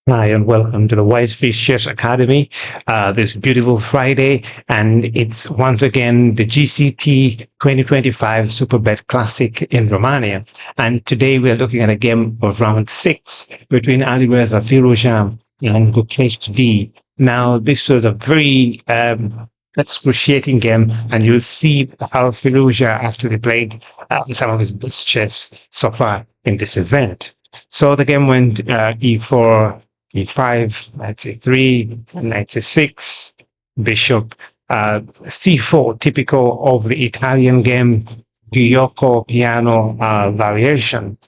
Hi, and welcome to the Wise Fish Chess Academy this beautiful Friday. And it's once again the GCT 2025 Superbet Classic in Romania. And today we are looking at a game of round 6 between Alireza Firouzja and Gukesh D. Now, this was a very excruciating game, and you'll see how Firouzja actually played some of his best chess so far in this event. So the game went e4, e5, knight c3, knight c6, bishop c4, typical of the Italian game Gioco piano variation.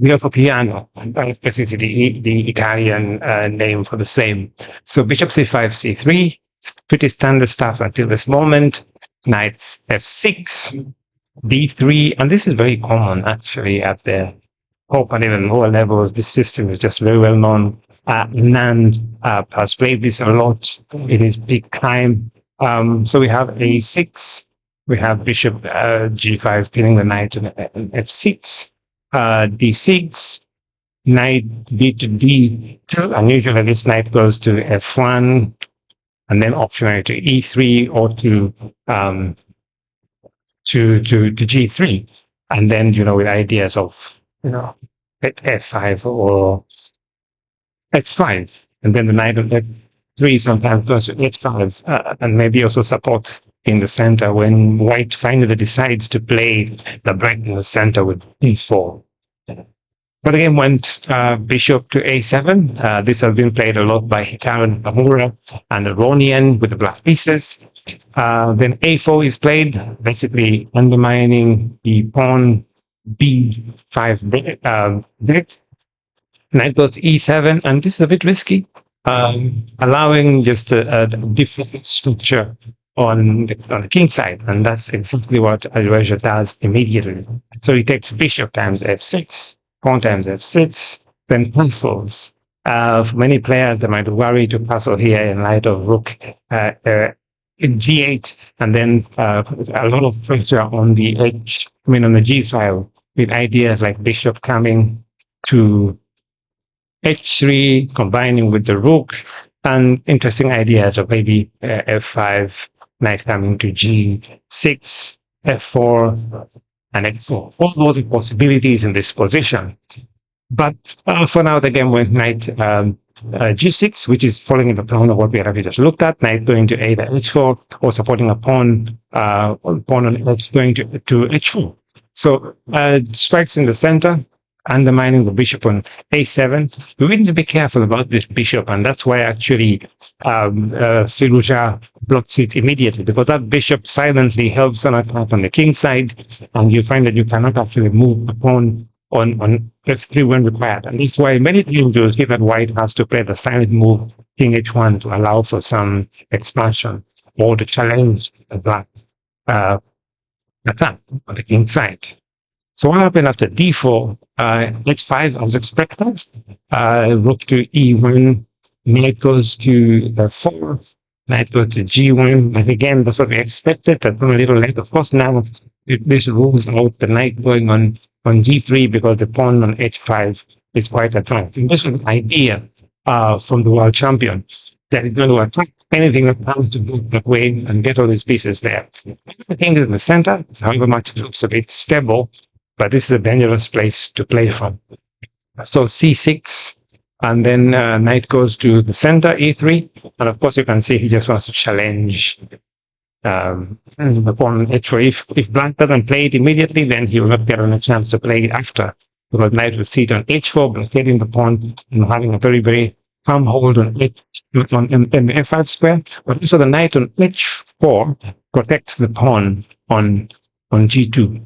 Gioco piano, basically the Italian name for the same. So bishop c5, c3, pretty standard stuff until this moment. Knight f6, d3, and this is very common actually at the top and even lower levels. This system is just very well known. Nand has played this a lot in his peak time. So we have a6, we have bishop g5 pinning the knight to f6, d6, knight b to d2, and usually this knight goes to f1, and then optionally to e3 or to g3, and then with ideas of at f5 or h5, and then the knight on f3 sometimes goes to h5, and maybe also supports in the center when white finally decides to play the break in the center with e4. But again, went bishop to a7. This has been played a lot by Hikaru Nakamura and Aronian with the black pieces. Then a4 is played, basically undermining the pawn b5 bit. Knight goes e7, and this is a bit risky, allowing just a different structure on the king side, and that's exactly what Alireza does immediately. So he takes bishop times f6, pawn times f6, then castles. For many players, they might worry to castle here in light of rook in g8, and then a lot of pressure on the on the g file, with ideas like bishop coming to h3, combining with the rook, and interesting ideas of maybe f5, knight coming to g6, f4, and x4. All those are possibilities in this position. But for now, the game went knight g6, which is following the plan of what we have just looked at. Knight going to either h4 or supporting a pawn on h going to h4. So strikes in the center, undermining the bishop on a7. We need to be careful about this bishop, and that's why actually Firouzja blocks it immediately, because that bishop silently helps an attack on the king side, and you find that you cannot actually move the pawn on f3 when required. And that's why many teams will see that white has to play the silent move king h1 to allow for some expansion or to challenge the black attack on the king side. So what happened after d4? h5 as expected. Rook to e1, knight goes to f4, knight goes to g1, and again that's what we expected. That's a little late. Of course, now this rules out the knight going on g3 because the pawn on h5 is quite advanced. And this was an idea from the world champion that it's going to attack anything that comes to block that way and get all these pieces there. The king is in the center, however much it looks a bit stable, but this is a dangerous place to play from. So c6, and then knight goes to the center, e3, and of course you can see he just wants to challenge the pawn on h4. If black doesn't play it immediately, then he will not get a chance to play it after, because knight will sit on h4, blockading the pawn and having a very, very firm hold on in the f5 square. But also the knight on h4 protects the pawn on g2.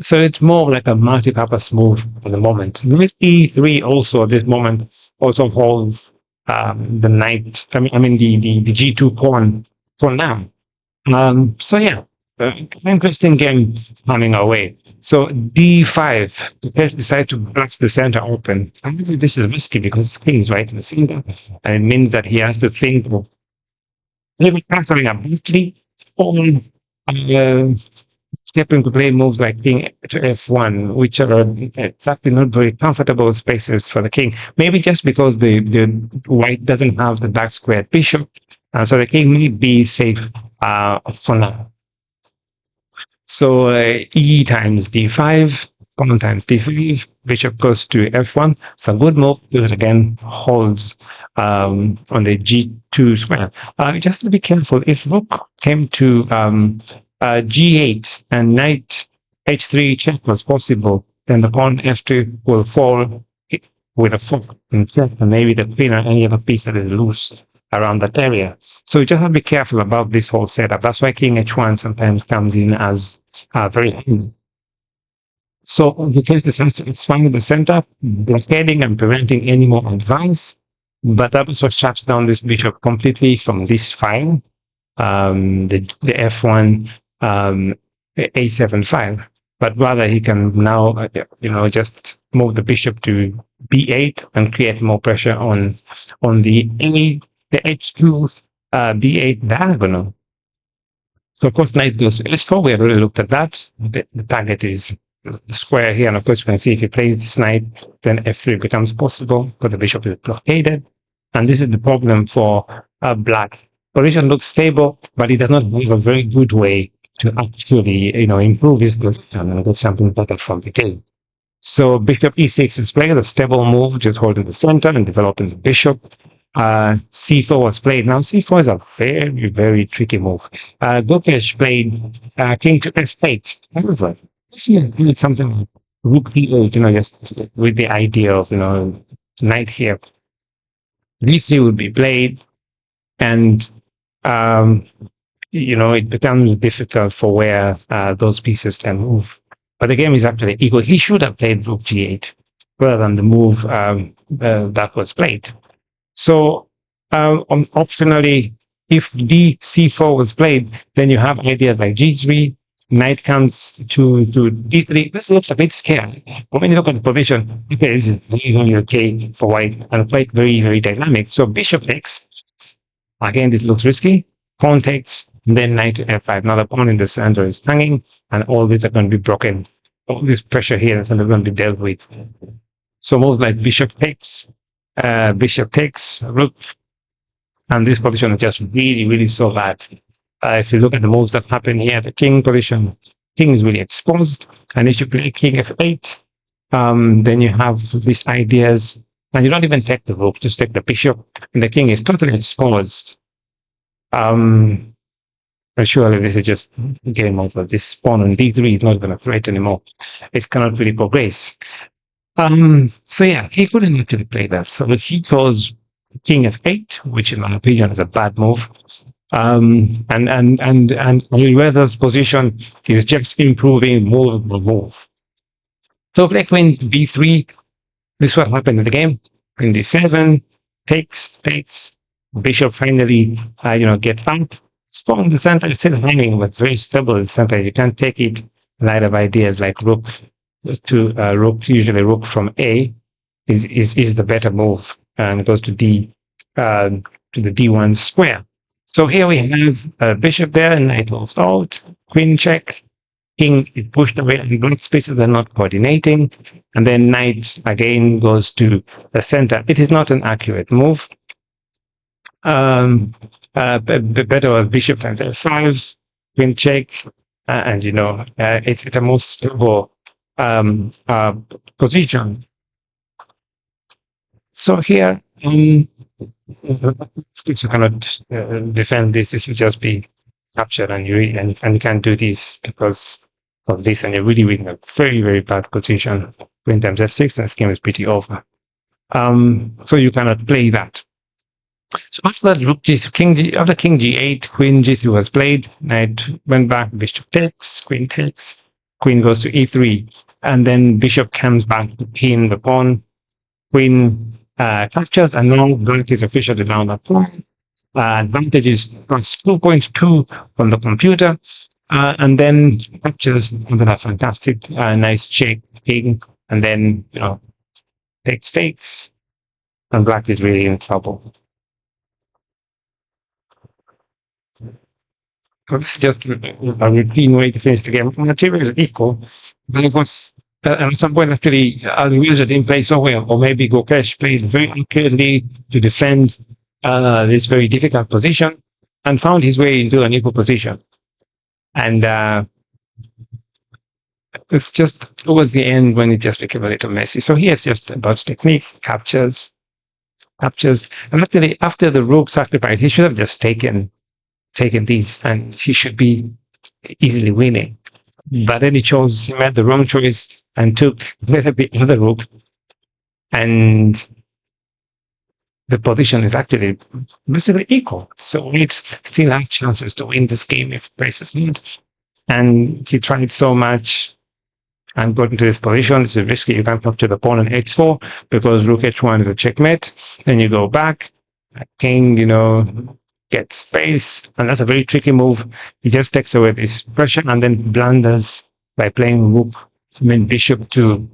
So it's more like a multi-purpose move at the moment. Knight e3 also at this moment also holds the knight, the g2 pawn for now. So yeah, interesting game coming our way. So d5, the decide to block the center open. I think this is risky because the king is right in the center, and it means that he has to think of maybe castling abruptly or step into play moves like king to f1, which are exactly not very comfortable spaces for the king. Maybe just because the white doesn't have the dark squared bishop, so the king may be safe for now. So e times d5, pawn times d5, bishop goes to f1. It's a good move because again holds on the g2 square. Just have to be careful. If rook came to g8 and knight h3 check was possible, then the pawn f2 will fall with a fork in check, and maybe the queen or any other piece that is loose around that area. So you just have to be careful about this whole setup. That's why king h1 sometimes comes in as very handy. So the case decides to expand the center, blockading and preventing any more advance. But that also shuts down this bishop completely from this file, the f1 a7 file. But rather he can now, just move the bishop to b8 and create more pressure on the h2 b8 diagonal. So of course, knight goes to h4. We have already looked at that. The target is the square here, and of course, you can see if he plays this knight, then f3 becomes possible because the bishop is blockaded. And this is the problem for black. Position looks stable, but he does not have a very good way to actually, improve his position and get something better from the game. So bishop e6 is played, a stable move, just holding the center and developing the bishop. C4 was played. Now C4 is a very, very tricky move. Gokesh played king to f8. However, if you had something like rook d8, just with the idea of, knight here, d3 would be played, and it becomes difficult for where those pieces can move. But the game is actually equal. He should have played rook g8 rather than the move that was played. So optionally, if c4 was played, then you have ideas like g3, knight comes to d3. This looks a bit scary. But when you look at the position, okay, this is very, very okay for white and quite very, very dynamic. So bishop takes. Again, this looks risky. Pawn takes, then knight to f5. Now the pawn in the center is hanging, and all these are going to be broken. All this pressure here is going to be dealt with. So moves like bishop takes, rook, and this position is just really, really so bad. If you look at the moves that happen here, the king position, king is really exposed, and if you play king f8, then you have these ideas, and you don't even take the rook, just take the bishop, and the king is totally exposed. Surely this is just game over. This pawn on d3 is not even a threat anymore. It cannot really progress. So yeah, he couldn't actually play that. So he chose king f8, which in my opinion is a bad move. And Alireza's position is just improving move by move. So play queen b3. This is what happened in the game. Queen d7 takes, bishop finally, gets out. Pawn in the center is still hanging, but very stable in the center. You can't take it. Light of ideas like rook to rook, usually rook from A is the better move, and it goes to D to the D1 square. So here we have a bishop there, knight moves out, queen check, king is pushed away, and black spaces are not coordinating, and then knight again goes to the center. It is not an accurate move. Better was bishop times f5, queen check, and it's a more stable position. So here, you cannot defend this. This will just be captured, and you can't do this because of this, and you're really in a very, very bad position. Queen times f6, and this game is pretty over. So you cannot play that. So after that, rook g, after king g8, queen g3 was played. Knight went back, bishop takes, queen goes to e3, and then bishop comes back to pin the pawn. Queen captures, and now black is officially down the pawn. Advantage is plus 2.2 on the computer, and then captures under that fantastic, nice check king, and then takes, and black is really in trouble. So this is just a routine way to finish the game. Material is equal, but it was at some point actually Alireza didn't play so well, or maybe Gokesh played very accurately to defend this very difficult position and found his way into an equal position. And it's just towards the end when it just became a little messy. So here's just about technique, captures, and actually after the rook sacrifice, he should have just taken these, and he should be easily winning. But then he made the wrong choice and took the other rook, and the position is actually basically equal. So it still has chances to win this game if places need. And he tried so much and got into this position. This is risky. You can't capture the pawn on h4 because rook h1 is a checkmate. Then you go back. King, gets space, and that's a very tricky move. He just takes away this pressure and then blunders by playing rook, bishop to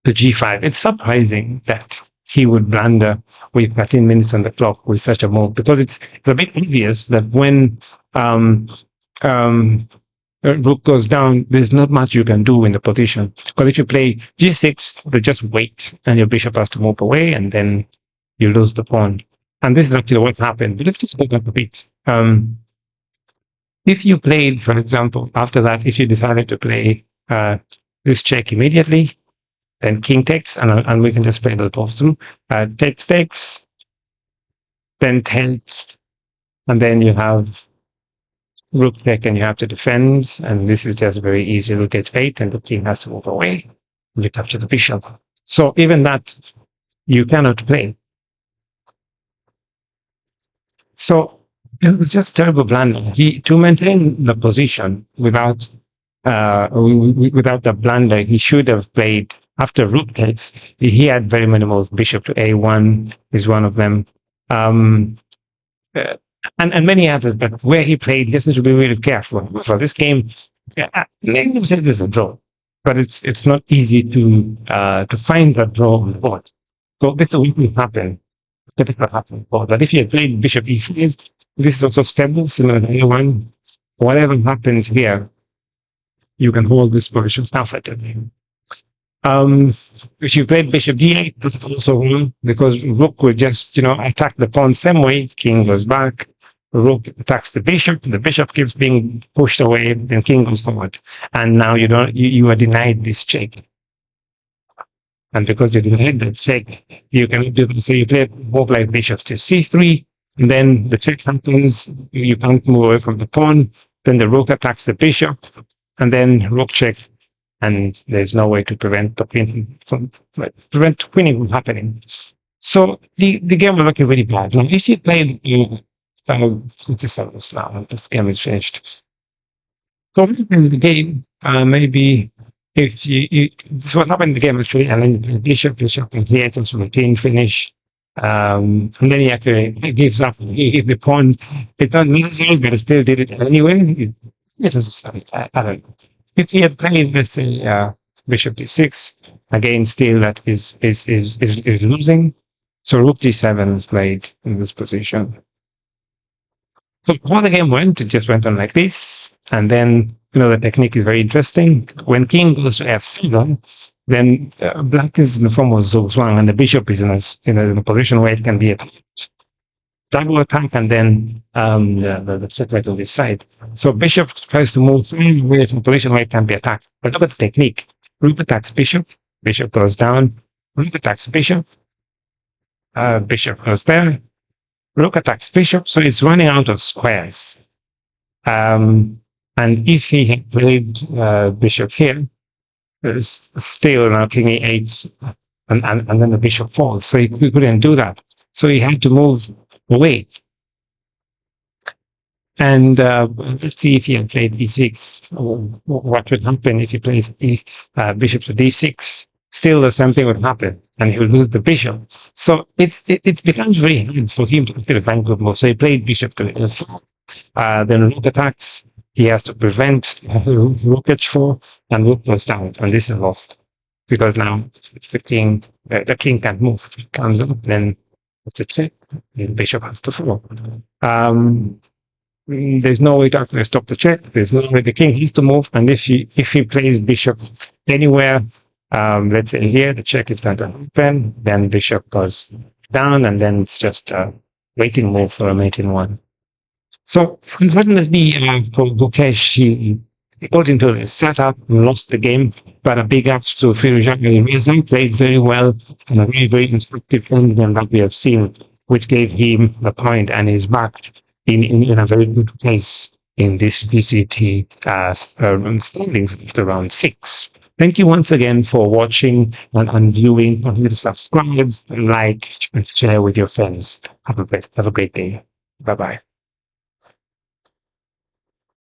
g5. It's surprising that he would blunder with 13 minutes on the clock with such a move, because it's a bit obvious that when rook goes down, there's not much you can do in the position. Because if you play g6, they just wait and your bishop has to move away, and then you lose the pawn. And this is actually what happened. But let's just go back a bit. If you played, for example, after that, if you decided to play this check immediately, then king takes, and we can just play the both through. Takes, then takes, and then you have rook check, and you have to defend. And this is just very easy. Rook h8, and the king has to move away. And you capture the bishop. So even that, you cannot play. So it was just a terrible blunder. To maintain the position without the blunder, he should have played after rook takes. He had very many moves. Bishop to a1 is one of them, and many others. But where he played, he has to be really careful. For this game, maybe say this is a draw, but it's not easy to find that draw on the board. So this will happen. Typical happen. But if you played bishop e5, this is also stable, similar to a1. Whatever happens here, you can hold this position comfortably. If you played bishop d8, that's also wrong, because rook will just, attack the pawn same way. King goes back, rook attacks the bishop keeps being pushed away, then king goes forward. And now you are denied this check. And because you denied the check, you can do so. You play move like bishop to c3, and then the check happens. You can't move away from the pawn. Then the rook attacks the bishop, and then rook check, and there's no way to prevent the queen from from happening. So the game was looking really bad. Now, if you played now, this game is finished. So in the game, maybe. If this is what happened in the game actually, and then bishop, and here it was routine finish. And then he actually gives up. The pawn, it's not necessary, but he still did it anyway. It was, I don't know. If he had played, let's say, bishop d6, again, still that is losing. So rook d7 is played in this position. So how the game went, it just went on like this, and then the technique is very interesting. When king goes to f7, then black is in the form of zugzwang, and the bishop is in a position where it can be attacked. Double attack, and then the separate on this side. So bishop tries to move away from a position where it can be attacked. But look at the technique. Rook attacks bishop, bishop goes down, rook attacks bishop, bishop goes there, rook attacks bishop, so it's running out of squares. And if he had played bishop here, there's still now king e8, and then the bishop falls. So he couldn't do that. So he had to move away. And let's see if he had played e6. What would happen if he plays bishop to d6? Still the same thing would happen, and he would lose the bishop. So it becomes very hard for him to play a fine good move. So he played bishop to f4. Then rook attacks. He has to prevent rook h4, and rook goes down, and this is lost because now the king can't move. If it comes up, then it's a check. The bishop has to fall. There's no way to actually stop the check. There's no way the king has to move. And if he plays bishop anywhere, let's say here, the check is going to happen, then bishop goes down, and then it's just a waiting move for a mate in one. So unfortunately for Gukesh, he got into the setup and lost the game. But a big ups to Firuza Alireza, played very well and a very, very instructive endgame that we have seen, which gave him the point and is back in a very good place in this VCT standings after round 6. Thank you once again for watching and viewing. Don't forget to subscribe, like, and share with your friends. Have a great day. Bye bye.